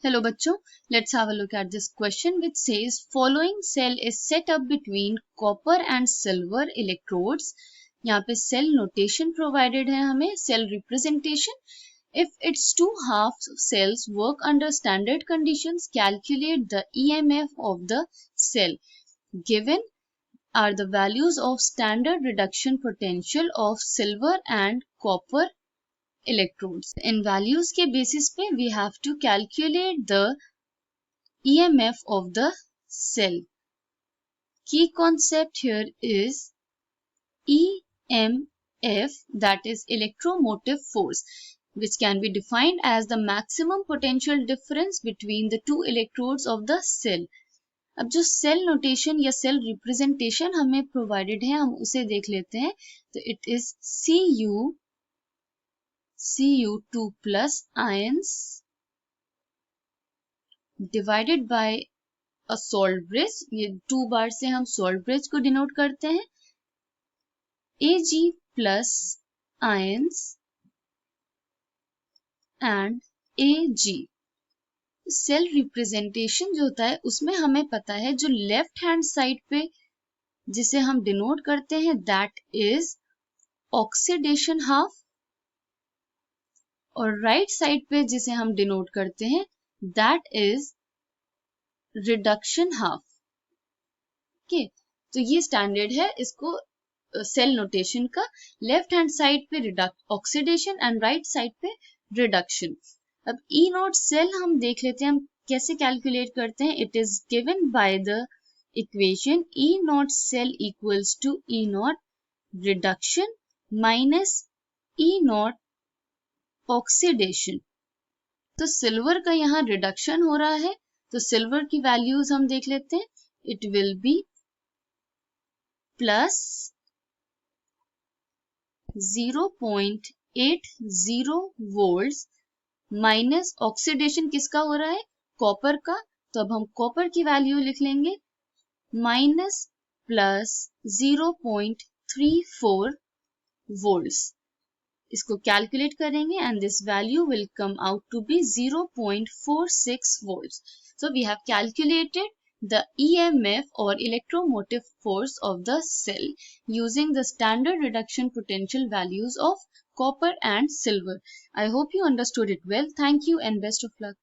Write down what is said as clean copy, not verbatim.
Hello बच्चों, let's have a look at this question which says following cell is set up between copper and silver electrodes. यहाँ पे cell notation provided है हमें, cell representation. If its two half cells work under standard conditions, calculate the EMF of the cell. Given are the values of standard reduction potential of silver and copper electrodes. In values के basis पे we have to calculate the EMF of the cell. Key concept here is EMF, that is electromotive force, which can be defined as the maximum potential difference between the two electrodes of the cell. अब जो cell notation या cell representation हमें provided है हम उसे देख लेते हैं. तो it is Cu2 plus ions divided by a salt bridge. ये 2 बार से हम salt bridge को डिनोट करते हैं. Ag plus ions and Ag. Cell representation जो होता है उसमें हमें पता है जो लेफ्ट हैंड साइड पे जिसे हम डिनोट करते हैं दैट इज ऑक्सीडेशन हाफ, और राइट साइड पे जिसे हम डिनोट करते हैं that is reduction half. Okay, तो ये स्टैंडर्ड है इसको सेल नोटेशन का. लेफ्ट हैंड साइड पे ऑक्सीडेशन एंड राइट साइड पे रिडक्शन. अब ई नॉट सेल हम देख लेते हैं हम कैसे कैलकुलेट करते हैं. It is given by the equation E not cell equals to E not reduction minus E not oxidation. तो सिल्वर का यहाँ रिडक्शन हो रहा है तो सिल्वर की वैल्यूज हम देख लेते हैं. It will be plus 0.80 volts minus oxidation किसका हो रहा है कॉपर का. तो अब हम कॉपर की वैल्यू लिख लेंगे माइनस प्लस 0.34 वोल्ट्स. इसको कैलकुलेट करेंगे and this value will come out to be 0.46 volts. So we have calculated the EMF or electromotive force of the cell using the standard reduction potential values of copper and silver. I hope you understood it well. Thank you and best of luck.